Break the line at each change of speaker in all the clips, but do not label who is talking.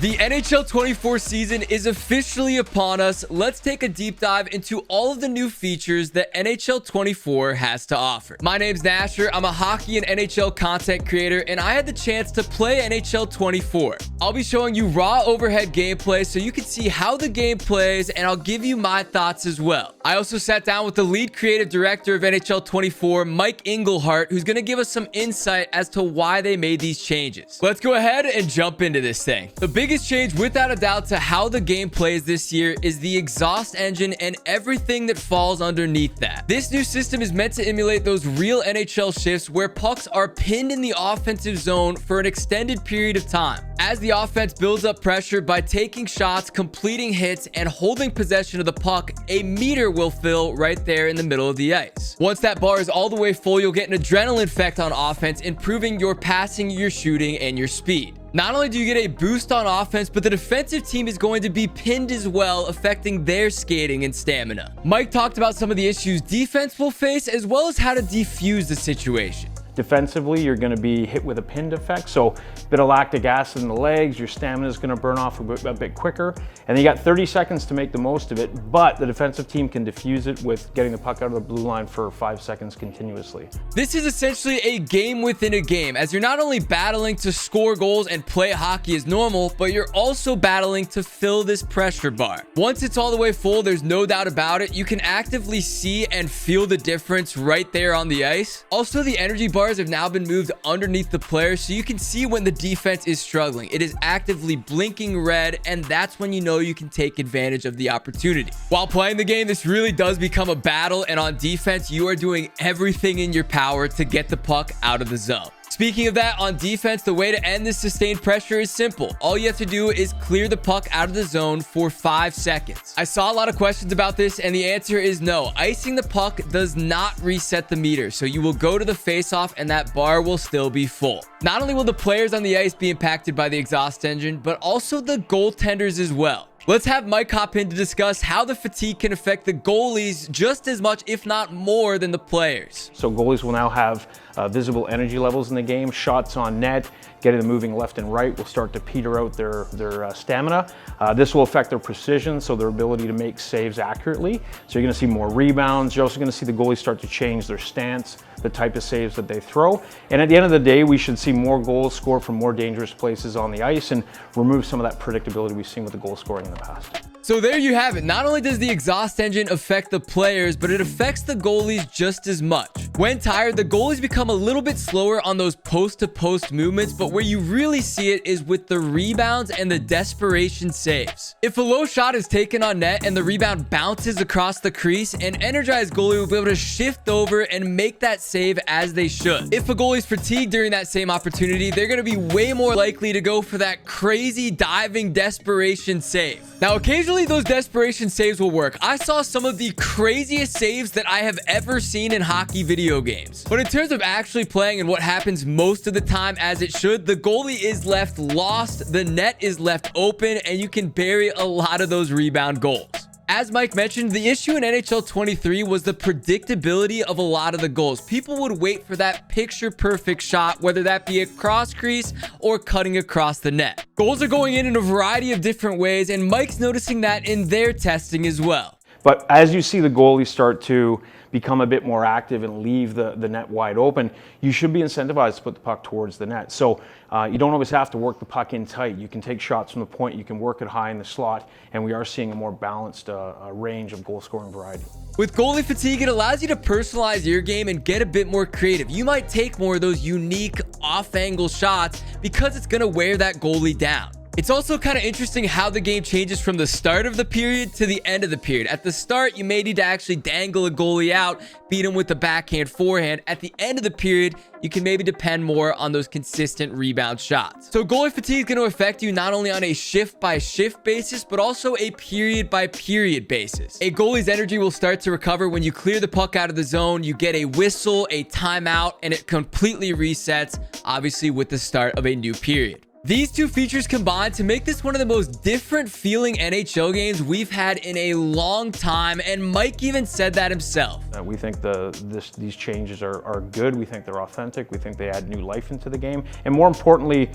The NHL 24 season is officially upon us. Let's take a deep dive into all of the new features that NHL 24 has to offer. My name's Nasher. I'm a hockey and NHL content creator, and I had the chance to play NHL 24. I'll be showing you raw overhead gameplay so you can see how the game plays, and I'll give you my thoughts as well. I also sat down with the lead creative director of NHL 24, Mike Englehart, who's going to give us some insight as to why they made these changes. Let's go ahead and jump into this thing. The biggest change, without a doubt, to how the game plays this year is the exhaust engine and everything that falls underneath that. This new system is meant to emulate those real NHL shifts where pucks are pinned in the offensive zone for an extended period of time. As the offense builds up pressure by taking shots, completing hits, and holding possession of the puck, a meter will fill right there in the middle of the ice. Once that bar is all the way full, you'll get an adrenaline effect on offense, improving your passing, your shooting, and your speed. Not only do you get a boost on offense, but the defensive team is going to be pinned as well, affecting their skating and stamina. Mike talked about some of the issues defense will face, as well as how to defuse the situation.
Defensively, you're going to be hit with a pinned effect, so a bit of lactic acid in the legs, your stamina is going to burn off a bit quicker, and you got 30 seconds to make the most of it, but the defensive team can defuse it with getting the puck out of the blue line for 5 seconds continuously.
This is essentially a game within a game, as you're not only battling to score goals and play hockey as normal, but you're also battling to fill this pressure bar. Once it's all the way full, there's no doubt about it, you can actively see and feel the difference right there on the ice. Also, the energy bars have now been moved underneath the player, so you can see when the defense is struggling. It is actively blinking red, and that's when you know you can take advantage of the opportunity. While playing the game, this really does become a battle, and on defense, you are doing everything in your power to get the puck out of the zone. Speaking of that, on defense, the way to end this sustained pressure is simple. All you have to do is clear the puck out of the zone for 5 seconds. I saw a lot of questions about this, and the answer is no. Icing the puck does not reset the meter, so you will go to the face-off and that bar will still be full. Not only will the players on the ice be impacted by the exhaust engine, but also the goaltenders as well. Let's have Mike hop in to discuss how the fatigue can affect the goalies just as much, if not more, than the players.
So goalies will now have visible energy levels in the game. Shots on net, getting them moving left and right will start to peter out their stamina. This will affect their precision, so their ability to make saves accurately. So you're going to see more rebounds. You're also going to see the goalies start to change their stance, the type of saves that they throw. And at the end of the day, we should see more goals scored from more dangerous places on the ice and remove some of that predictability we've seen with the goal scoring in the past.
So there you have it. Not only does the exhaust engine affect the players, but it affects the goalies just as much. When tired, the goalies become a little bit slower on those post-to-post movements, but where you really see it is with the rebounds and the desperation saves. If a low shot is taken on net and the rebound bounces across the crease, an energized goalie will be able to shift over and make that save as they should. If a goalie's fatigued during that same opportunity, they're going to be way more likely to go for that crazy diving desperation save. Now, occasionally those desperation saves will work. I saw some of the craziest saves that I have ever seen in hockey video games. But in terms of actually playing and what happens most of the time as it should, the goalie is left lost, the net is left open, and you can bury a lot of those rebound goals. As Mike mentioned, the issue in NHL 23 was the predictability of a lot of the goals. People would wait for that picture-perfect shot, whether that be a cross crease or cutting across the net. Goals are going in a variety of different ways, and Mike's noticing that in their testing as well.
But as you see the goalies start to become a bit more active and leave the net wide open, you should be incentivized to put the puck towards the net. So you don't always have to work the puck in tight. You can take shots from the point, you can work it high in the slot, and we are seeing a more balanced range of goal scoring variety.
With goalie fatigue, it allows you to personalize your game and get a bit more creative. You might take more of those unique off-angle shots because it's going to wear that goalie down. It's also kind of interesting how the game changes from the start of the period to the end of the period. At the start, you may need to actually dangle a goalie out, beat him with the backhand forehand. At the end of the period, you can maybe depend more on those consistent rebound shots. So goalie fatigue is going to affect you not only on a shift-by-shift basis, but also a period-by-period basis. A goalie's energy will start to recover when you clear the puck out of the zone, you get a whistle, a timeout, and it completely resets, obviously with the start of a new period. These two features combine to make this one of the most different feeling NHL games we've had in a long time, and Mike even said that himself.
We think these changes are good. We think they're authentic. We think they add new life into the game. And more importantly,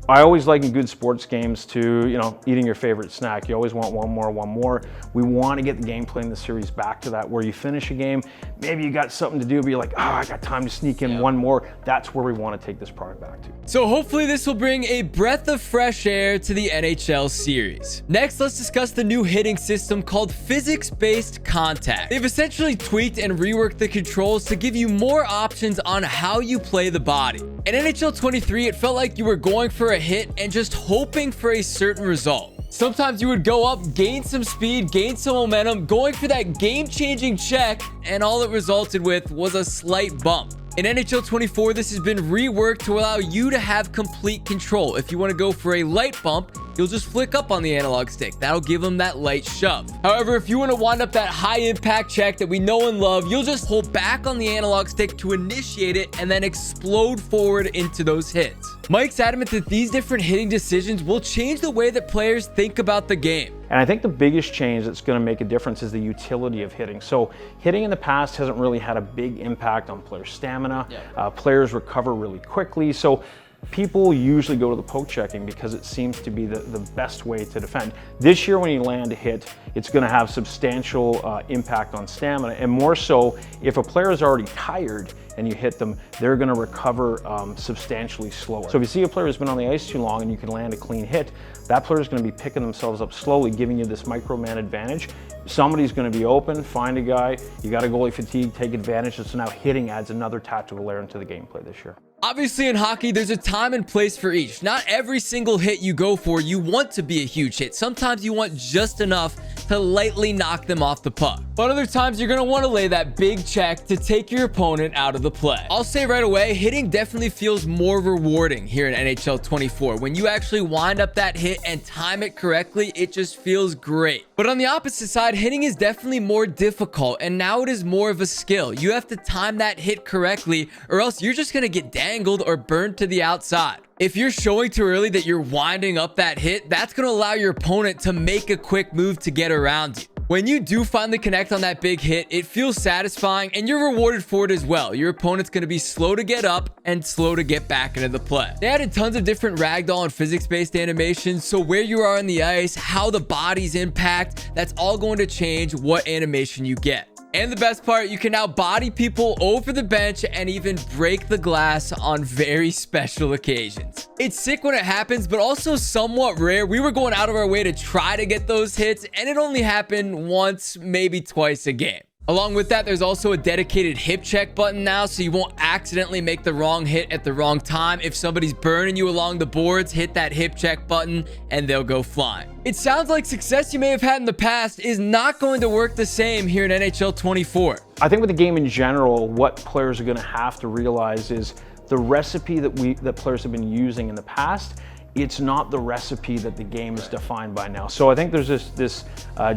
I always like in good sports games to, you know, eating your favorite snack. You always want one more. We want to get the gameplay in the series back to that, where you finish a game, maybe you got something to do, but you're like, oh, I got time to sneak in one more. That's where we want to take this product back to.
So hopefully this will bring a breath of fresh air to the NHL series. Next, let's discuss the new hitting system called physics-based contact. They've essentially tweaked and reworked the controls to give you more options on how you play the body. In NHL 23, it felt like you were going for a hit and just hoping for a certain result. Sometimes you would go up, gain some speed, gain some momentum, going for that game-changing check, and all it resulted with was a slight bump. In NHL 24, this has been reworked to allow you to have complete control. If you want to go for a light bump, you'll just flick up on the analog stick. That'll give them that light shove. However, if you want to wind up that high impact check that we know and love, you'll just hold back on the analog stick to initiate it and then explode forward into those hits. Mike's adamant that these different hitting decisions will change the way that players think about the game.
And I think the biggest change that's going to make a difference is the utility of hitting. So hitting in the past hasn't really had a big impact on player stamina. Players recover really quickly. So people usually go to the poke checking because it seems to be the best way to defend. This year when you land a hit, it's going to have substantial impact on stamina, and more so if a player is already tired and you hit them, they're going to recover substantially slower. So if you see a player who's been on the ice too long and you can land a clean hit, that player is going to be picking themselves up slowly, giving you this micro-man advantage. Somebody's going to be open, find a guy, you got a goalie fatigue, take advantage. So now hitting adds another tactical layer into the gameplay this year.
Obviously in hockey, there's a time and place for each. Not every single hit you go for, you want to be a huge hit. Sometimes you want just enough to lightly knock them off the puck. But other times you're going to want to lay that big check to take your opponent out of the play. I'll say right away, hitting definitely feels more rewarding here in NHL 24. When you actually wind up that hit and time it correctly, it just feels great. But on the opposite side, hitting is definitely more difficult, and now it is more of a skill. You have to time that hit correctly, or else you're just going to get dangled or burned to the outside. If you're showing too early that you're winding up that hit, that's going to allow your opponent to make a quick move to get around you. When you do finally connect on that big hit, it feels satisfying and you're rewarded for it as well. Your opponent's going to be slow to get up and slow to get back into the play. They added tons of different ragdoll and physics-based animations, so where you are on the ice, how the bodies impact, that's all going to change what animation you get. And the best part, you can now body people over the bench and even break the glass on very special occasions. It's sick when it happens, but also somewhat rare. We were going out of our way to try to get those hits, and it only happened once, maybe twice a game. Along with that, there's also a dedicated hip check button now, so you won't accidentally make the wrong hit at the wrong time. If somebody's burning you along the boards, hit that hip check button and they'll go flying. It sounds like success you may have had in the past is not going to work the same here in NHL 24.
I think with the game in general, what players are going to have to realize is the recipe that players have been using in the past, it's not the recipe that the game is defined by now. So I think there's this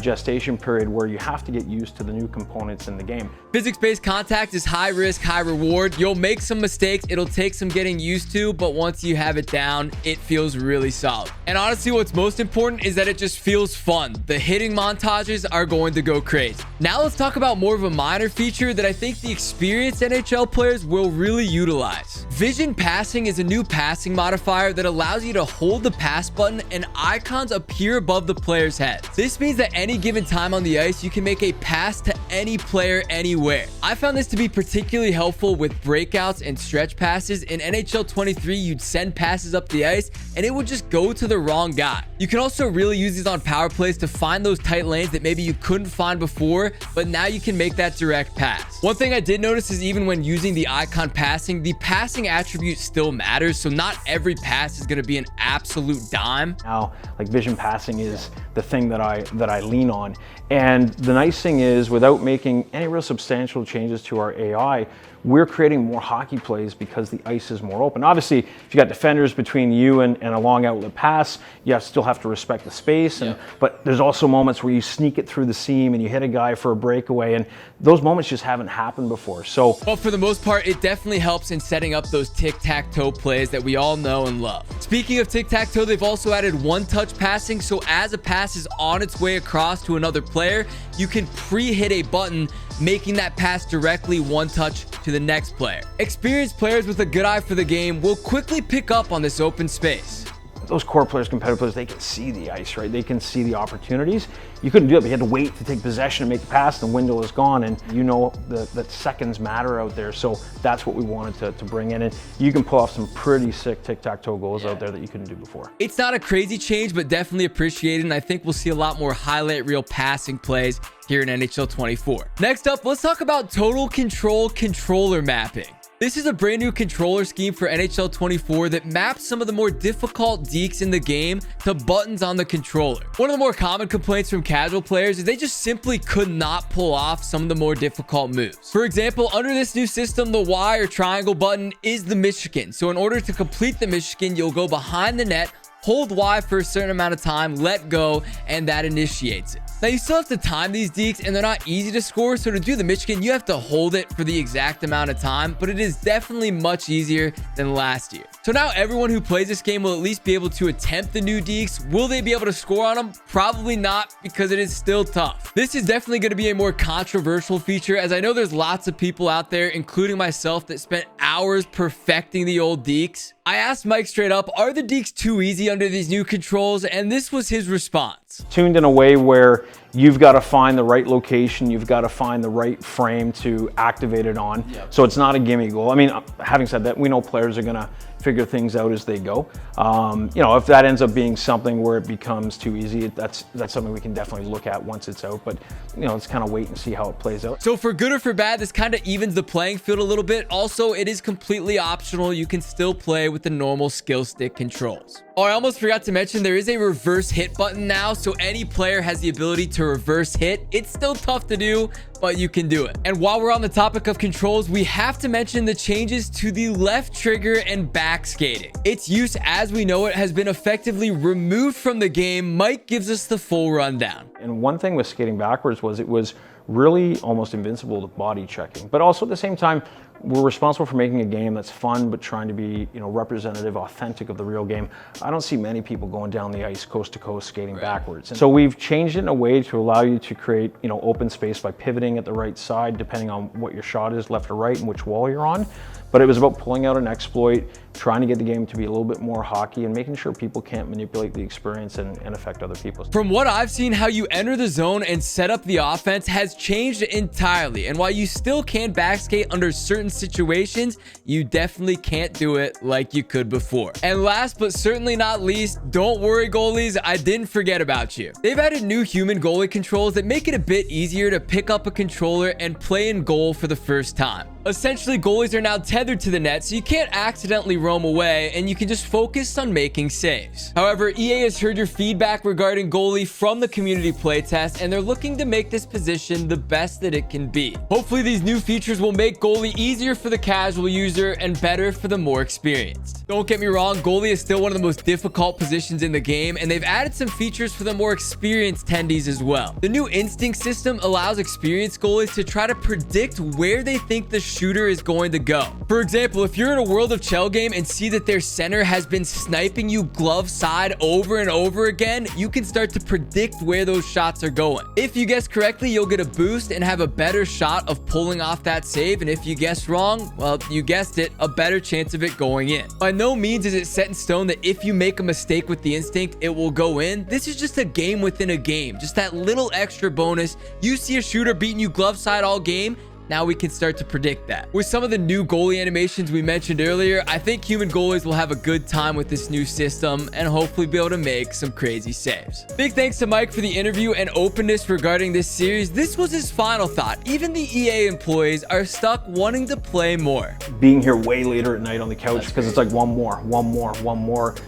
gestation period where you have to get used to the new components in the game.
Physics-based contact is high risk, high reward. You'll make some mistakes. It'll take some getting used to, but once you have it down, it feels really solid. And honestly, what's most important is that it just feels fun. The hitting montages are going to go crazy. Now let's talk about more of a minor feature that I think the experienced NHL players will really utilize. Vision passing is a new passing modifier that allows you to hold the pass button and icons appear above the player's head. This means that any given time on the ice, you can make a pass to any player anywhere. I found this to be particularly helpful with breakouts and stretch passes. In NHL 23, you'd send passes up the ice and it would just go to the wrong guy. You can also really use these on power plays to find those tight lanes that maybe you couldn't find before, but now you can make that direct pass. One thing I did notice is even when using the icon passing, the passing attribute still matters. So not every pass is going to be an absolute dime.
Now, like vision passing is the thing that I lean on. And the nice thing is, without making any real substantial changes to our AI, we're creating more hockey plays because the ice is more open. Obviously, if you got defenders between you and a long outlet pass, you still have to respect the space. But there's also moments where you sneak it through the seam and you hit a guy for a breakaway, and those moments just haven't happened before. So,
well, for the most part, it definitely helps in setting up those tic-tac-toe plays that we all know and love. Speaking of tic-tac-toe, they've also added one-touch passing. So as a pass is on its way across to another player, you can pre-hit a button, making that pass directly one touch to the next player. Experienced players with a good eye for the game will quickly pick up on this open space.
those core players, competitive players, they can see the ice, right? They can see the opportunities. You couldn't do it. You had to wait to take possession and make the pass. The window is gone, and you know that seconds matter out there. So that's what we wanted to bring in. And you can pull off some pretty sick tic-tac-toe goals out there that you couldn't do before.
It's not a crazy change, but definitely appreciated. And I think we'll see a lot more highlight reel passing plays here in NHL 24. Next up, let's talk about Total Control controller mapping. This is a brand new controller scheme for NHL 24 that maps some of the more difficult dekes in the game to buttons on the controller. One of the more common complaints from casual players is they just simply could not pull off some of the more difficult moves. For example, under this new system, the Y or triangle button is the Michigan. So in order to complete the Michigan, you'll go behind the net, hold Y for a certain amount of time, let go, and that initiates it. Now, you still have to time these dekes, and they're not easy to score, so to do the Michigan, you have to hold it for the exact amount of time, but it is definitely much easier than last year. So now everyone who plays this game will at least be able to attempt the new dekes. Will they be able to score on them? Probably not, because it is still tough. This is definitely going to be a more controversial feature, as I know there's lots of people out there, including myself, that spent hours perfecting the old dekes. I asked Mike straight up, are the dekes too easy under these new controls? And this was his response.
Tuned in a way where you've got to find the right location, you've got to find the right frame to activate it on. Yep. So it's not a gimme goal. I mean, having said that, we know players are going to figure things out as they go. You know, if that ends up being something where it becomes too easy, that's something we can definitely look at once it's out. But, you know, let's kind of wait and see how it plays out.
So for good or for bad, this kind of evens the playing field a little bit. Also, it is completely optional. You can still play with the normal skill stick controls. Oh, I almost forgot to mention there is a reverse hit button now, so any player has the ability to reverse hit. It's still tough to do, but you can do it. And while we're on the topic of controls, we have to mention the changes to the left trigger and back skating. Its use as we know it has been effectively removed from the game. Mike gives us the full rundown.
And one thing with skating backwards was it was really almost invincible to body checking, but also at the same time, we're responsible for making a game that's fun, but trying to be, you know, representative, authentic of the real game. I don't see many people going down the ice coast to coast skating backwards. And so we've changed it in a way to allow you to create, you know, open space by pivoting at the right side, depending on what your shot is, left or right, and which wall you're on. But it was about pulling out an exploit, trying to get the game to be a little bit more hockey, and making sure people can't manipulate the experience and affect other people.
From what I've seen, how you enter the zone and set up the offense has changed entirely. And while you still can backskate under certain situations, you definitely can't do it like you could before. And last but certainly not least, don't worry goalies, I didn't forget about you. They've added new human goalie controls that make it a bit easier to pick up a controller and play in goal for the first time. Essentially, goalies are now tethered to the net, so you can't accidentally roam away, and you can just focus on making saves. However, EA has heard your feedback regarding goalie from the community playtest, and they're looking to make this position the best that it can be. Hopefully, these new features will make goalie easier for the casual user and better for the more experienced. Don't get me wrong, goalie is still one of the most difficult positions in the game, and they've added some features for the more experienced tendies as well. The new instinct system allows experienced goalies to try to predict where they think the shooter is going to go. For example, if you're in a World of Chell game and see that their center has been sniping you glove side over and over again, you can start to predict where those shots are going. If you guess correctly, you'll get a boost and have a better shot of pulling off that save. And if you guess wrong, well, you guessed it, a better chance of it going in. By no means is it set in stone that if you make a mistake with the instinct, it will go in. This is just a game within a game, just that little extra bonus. You see a shooter beating you glove side all game, now we can start to predict that. With some of the new goalie animations we mentioned earlier, I think human goalies will have a good time with this new system and hopefully be able to make some crazy saves. Big thanks to Mike for the interview and openness regarding this series. This was his final thought. Even the EA employees are stuck wanting to play more.
Being here way later at night on the couch because it's like one more.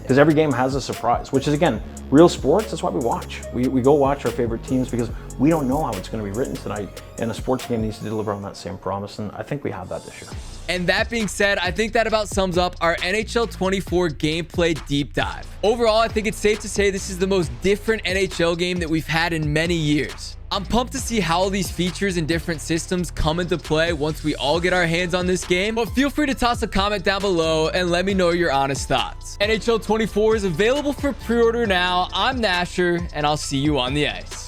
Because every game has a surprise, which is, again, real sports. That's why we watch. We go watch our favorite teams because we don't know how it's going to be written tonight. And a sports game needs to deliver on that same promise. And I think we have that this year.
And that being said, I think that about sums up our NHL 24 gameplay deep dive. Overall, I think it's safe to say this is the most different NHL game that we've had in many years. I'm pumped to see how all these features and different systems come into play once we all get our hands on this game, but feel free to toss a comment down below and let me know your honest thoughts. NHL 24 is available for pre-order now. I'm Nasher, and I'll see you on the ice.